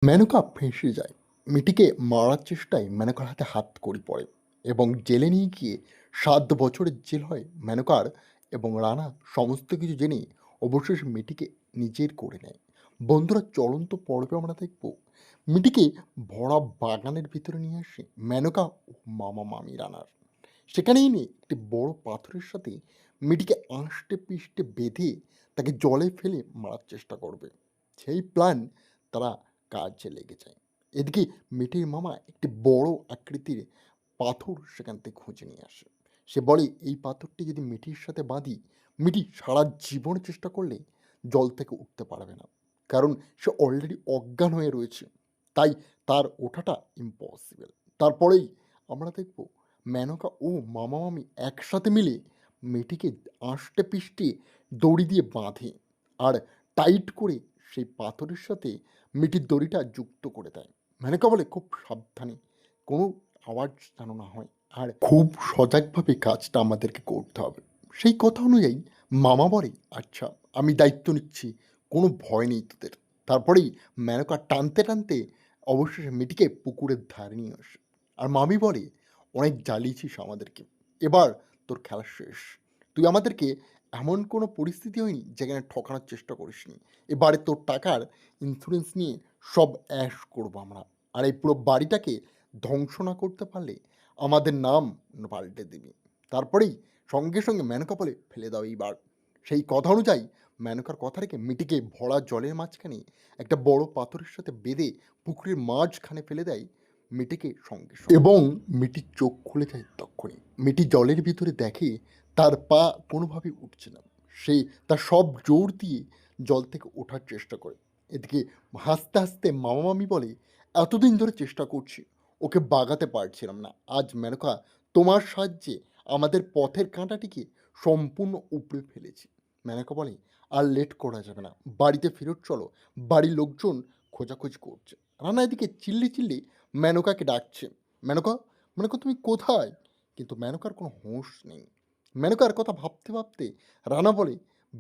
মেনকা ফেঁসে যায়। মিটিকে মারার চেষ্টায় মেনকার হাতে হাতকড়ি পড়ে এবং জেলে নিয়ে গিয়ে ৭ বছরের জেল হয় মেনকার এবং রানা সমস্ত কিছু জেনে অবশেষে মিটিকে নিজের করে নেয়। বন্ধুরা, চলন্ত পর্বে আমরা দেখব মিটিকে ভরা বাগানের ভিতরে নিয়ে আসে মেনকা ও মামা মামি রানার। সেখানেই নিয়ে একটি বড় পাথরের সাথে মিটিকে আঁশটে পিষ্টে বেঁধে তাকে জলে ফেলে মারার চেষ্টা করবে। সেই প্ল্যান তারা কাজে লেগে যায়। এদিকে মিটির মামা একটি বড় আকৃতির পাথর সেখান থেকে খুঁজে নিয়ে আসে। সে বলে, এই পাথরটি যদি মিটির সাথে বাঁধি, মিটি সারা জীবন চেষ্টা করলে জল থেকে উঠতে পারবে না, কারণ সে অলরেডি অজ্ঞান হয়ে রয়েছে। তাই তার ওঠাটা ইম্পসিবল। তারপরেই আমরা দেখব মেনকা ও মামা মামি একসাথে মিলে মেয়েটিকে আষ্টে পিষ্টে দড়ি দিয়ে বাঁধে আর টাইট করে সেই পাথরের সাথে মিটির দড়িটা যুক্ত করে দেয়। মেনকা বলে, খুব সাবধানে, কোনো আওয়াজ যেন না হয়, আর খুব সজাগভাবে কাজটা আমাদেরকে করতে হবে। সেই কথা অনুযায়ী মামা বলে, আচ্ছা আমি দায়িত্ব নিচ্ছি, কোনো ভয় নেই তোদের। তারপরেই মেনকা টানতে টানতে অবশেষে মেয়েটিকে পুকুরের ধারে নিয়ে আসে। আর মামি বলে, অনেক জ্বালিয়েছিস আমাদেরকে, এবার তোর খেলা শেষ। তুই আমাদেরকে এমন কোনো পরিস্থিতি হয়নি যেখানে ঠকানোর চেষ্টা করিসনি। এবারে তোর টাকার ইন্স্যুরেন্স নিয়ে সব অ্যাশ করবো আমরা। আর এই পুরো বাড়িটাকে ধ্বংস না করতে পারলে আমাদের নাম পাল্টে দিবি। তারপরেই সঙ্গে সঙ্গে মেনকা বলে, ফেলে দাও এইবার। সেই কথা অনুযায়ী মেনকার কথা রেখে মিটিকে ভরা জলের মাঝখানে একটা বড় পাথরের সাথে বেঁধে পুকুরের মাঝখানে ফেলে দেয় মিটিকে সঙ্গে সঙ্গে। এবং মিটির চোখ খুলে যায় তক্ষুনি। মিটি জলের ভিতরে দেখে তার পা কোনোভাবেই উঠছে না। সে তার সব জোর দিয়ে জল থেকে ওঠার চেষ্টা করে। এদিকে হাসতে হাসতে মামা মামি বলে, এতদিন ধরে চেষ্টা করছি, ওকে বাগাতে পারছিলাম না। আজ মেনকা তোমার সাহায্যে আমাদের পথের কাঁটাটিকে সম্পূর্ণ উপড়ে ফেলেছি। মেনকা বলে, আর লেট করা যাবে না, বাড়িতে ফেরত চলো, বাড়ির লোকজন খোঁজাখুঁজি করছে। রানা এদিকে চিল্লি চিল্লি মেনকাকে ডাকছে, মেনকা, মেনকা তুমি কোথায়? কিন্তু মেনকার কোনো হুঁশ নেই। মেনকার কথা ভাবতে ভাবতে রানা বলে,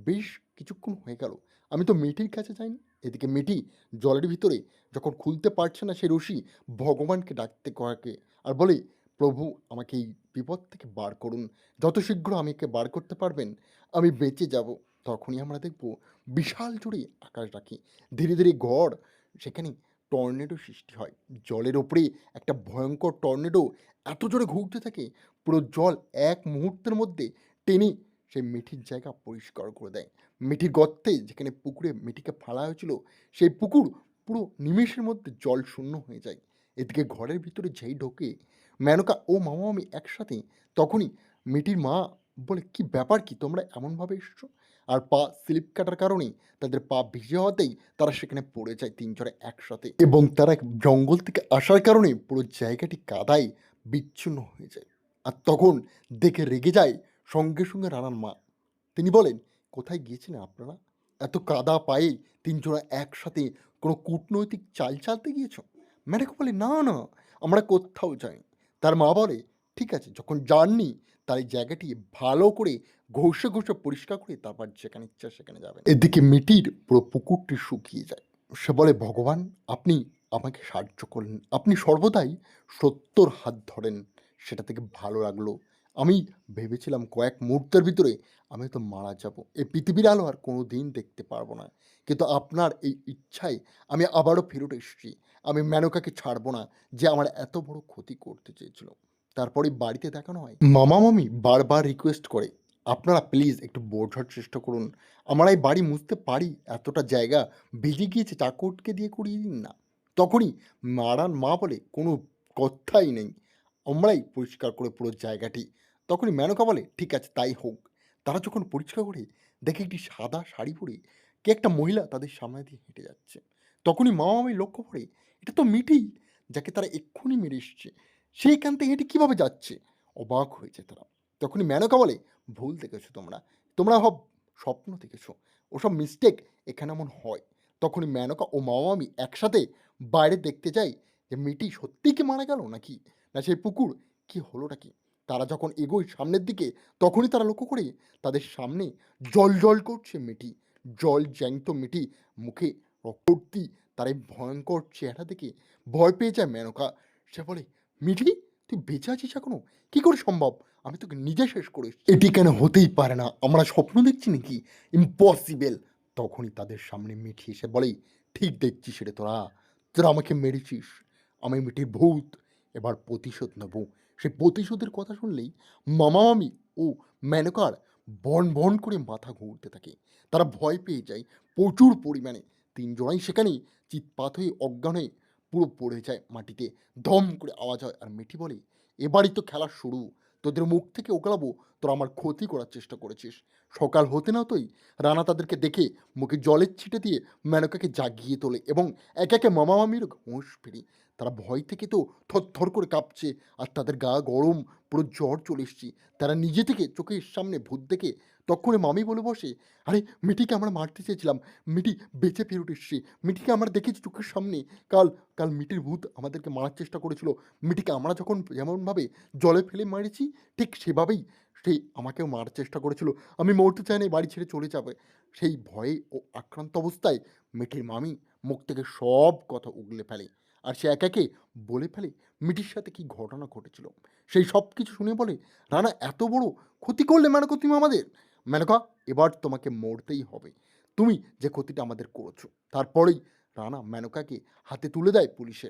বেশ কিছুক্ষণ হয়ে গেল, আমি তো মেয়েটির কাছে যাইনি। এদিকে মেয়েটি জলের ভিতরে যখন খুলতে পারছে না সে রশি, ভগবানকে ডাকতে কয়েকে আর বলে, প্রভু আমাকে এই বিপদ থেকে বার করুন, যত শীঘ্র আমাকে বার করতে পারবেন আমি বেঁচে যাব। তখনই আমরা দেখব বিশাল জুড়ে আকাশ ডাকি, ধীরে ধীরে ঘর সেখানে টর্নেডো সৃষ্টি হয়। জলের ওপরে একটা ভয়ঙ্কর টর্নেডো এত জোরে ঘুরতে থাকে, পুরো জল এক মুহূর্তের মধ্যে টেনে সেই মিঠির জায়গা পরিষ্কার করে দেয়। মিঠির গর্তে যেখানে পুকুরে মিঠিকে ফালা হয়েছিল, সেই পুকুর পুরো নিমেষের মধ্যে জল শূন্য হয়ে যায়। এদিকে ঘরের ভিতরে যেই ঢোকে মেনকা ও মামা মামি একসাথে, তখনই মিঠির মা বলে, কি ব্যাপার, কি তোমরা এমনভাবে এসছো? আর পা স্লিপ কাটার কারণে তাদের পা ভিজে হওয়াতেই তারা সেখানে পড়ে যায় তিনজনে একসাথে, এবং তারা জঙ্গল থেকে আসার কারণে পুরো জায়গাটি কাদায় বিচ্ছিন্ন হয়ে যায়। আর তখন দেখে রেগে যায় সঙ্গে সঙ্গে রানার মা। তিনি বলেন, কোথায় গিয়েছিলেন আপনারা? এত কাদা পায়ে তিনজনে একসাথে কোনো কূটনৈতিক চাল চালতে গিয়েছ? ম্যাডাকে বলে, না না, আমরা কোথাও যাইনি। তার মা বলে, ঠিক আছে, যখন যাননি তার এই জায়গাটি ভালো করে ঘষে ঘষে পরিষ্কার করে তারপর যেখানে ইচ্ছা সেখানে যাবেন। এদিকে মিটির পুরো পুকুরটি শুকিয়ে যায়। সে বলে, ভগবান আপনি আমাকে সাহায্য করলেন, আপনি সর্বদাই সত্যর হাত ধরেন, সেটা থেকে ভালো লাগলো। আমি ভেবেছিলাম কয়েক মুহূর্তের ভিতরে আমি তো মারা যাব, এই পৃথিবীর আলো আর কোনো দিন দেখতে পারবো না, কিন্তু আপনার এই ইচ্ছায় আমি আবারও ফেরত এসেছি। আমি মেনকাকে ছাড়বো না, যে আমার এত বড় ক্ষতি করতে চেয়েছিল। তারপরে বাড়িতে দেখানো হয় মামা মামি বারবার রিকোয়েস্ট করে, আপনারা প্লিজ একটু বোঝার চেষ্টা করুন, আমরা এই বাড়ি মুছতে পারি, এতটা জায়গা ভিজে গিয়েছে, চাকরকে দিয়ে করিয়ে দিন না। তখনই মারান মা বলে, কোনো কথাই নেই, আমরাই পরিষ্কার করে পুরো জায়গাটি। তখনই মেনকা বলে, ঠিক আছে তাই হোক। তারা যখন পরিষ্কার করে দেখে একটি সাদা শাড়ি পরে কে একটা মহিলা তাদের সামনে দিয়ে হেঁটে যাচ্ছে। তখনই মামা মামি লক্ষ্য করে, এটা তো মিঠি, যাকে তারা এক্ষুনি মেরে এসছে, সেইখান থেকে হেঁটে কীভাবে যাচ্ছে। অবাক হয়েছে তারা। তখনই মেনকা বলে, ভুল দেখেছো তোমরা, তোমরা স্বপ্ন দেখেছো, ওসব মিস্টেক এখানে এমন হয়। তখনই মেনকা ও মামা মামি একসাথে বাইরে দেখতে যায় যে মিটি সত্যিই কি মারা গেল নাকি, না সেই পুকুর কি হলোটা কি। তারা যখন এগোয় সামনের দিকে, তখনই তারা লক্ষ্য করে তাদের সামনে জল জল করছে মিটি, জল জ্যান্ত মিটি মুখে রক্তী তার এই ভয়ঙ্কর চেহারা দেখে ভয় পেয়ে যায় মেনকা। সে বলে, "মিঠি, তুই বেঁচে আছিস এখনো? কি করে সম্ভব? আমি তোকে নিজে শেষ করে এসেছি।" "এটি কেন হতেই পারে না? আমরা স্বপ্ন দেখছি নাকি? ইম্পসিবল!" তখনই তাদের সামনে মিঠি এসে বলে, "ঠিক দেখছিস রে তোরা। তোরা আমাকে মেরেছিস। আমি মিঠির ভূত। এবার প্রতিশোধ নেব।" সেই প্রতিশোধের কথা শুনলেই মামা-মামি ও মেনকার ভন, ভন করে মাথা ঘুরতে থাকে। তারা ভয় পেয়ে যায় প্রচুর পরিমাণে। ৩ জনাই সেখানেই চিৎপাত হয়ে অজ্ঞান হয়ে পুরো পড়ে যায় মাটিতে। ধম করে আওয়াজ হয় আর মিঠি বলে, "এবারই তো খেলা শুরু। তোদের মুখ থেকে ওগলাবো তোরা আমার ক্ষতি করার চেষ্টা করেছিস।" সকাল হতে না হতেই রানা তাদেরকে দেখে মুখে জলের ছিটে দিয়ে মেনকাকে জাগিয়ে তোলে এবং একে, একে মামা-মামির হুঁশ ফেরে। তারা ভয় থেকে তো থরথর করে কাঁপছে আর তাদের গা গরম, পুরো জ্বর চলে এসছে। তারা নিজে থেকে চোখের সামনে ভূত দেখে তক্ষুনি মামি বলে বসে, "আরে মিঠিকে আমরা মারতে চেয়েছিলাম। মিঠি বেঁচে ফেরত এসছে। মিঠিকে আমরা দেখেছি চোখের সামনে। কাল কাল মিঠির ভূত আমাদেরকে মারার চেষ্টা করেছিল। মিঠিকে আমরা যখন যেমনভাবে জলে ফেলে মেরেছি ঠিক সেভাবেই সে আমাকেও মারার চেষ্টা করেছিল। আমি মরতে চাই না, এই বাড়ি ছেড়ে চলে যাবে।" সেই ভয়ে ও আক্রান্ত অবস্থায় মিঠির মামি মুখ থেকে সব কথা উগলে ফেলে। আর সে একে, একে বলে ফেলে মিঠির সাথে কি ঘটনা ঘটেছিল। সেই সবকিছু শুনে বলে, "রানা, এত বড় ক্ষতি করলে মেনকা তুমি আমাদের। মেনকা, এবার তোমাকে মরতেই হবে। তুমি যে ক্ষতিটা আমাদের করেছো।" তারপরেই রানা মেনকাকে হাতে তুলে দেয় পুলিশের।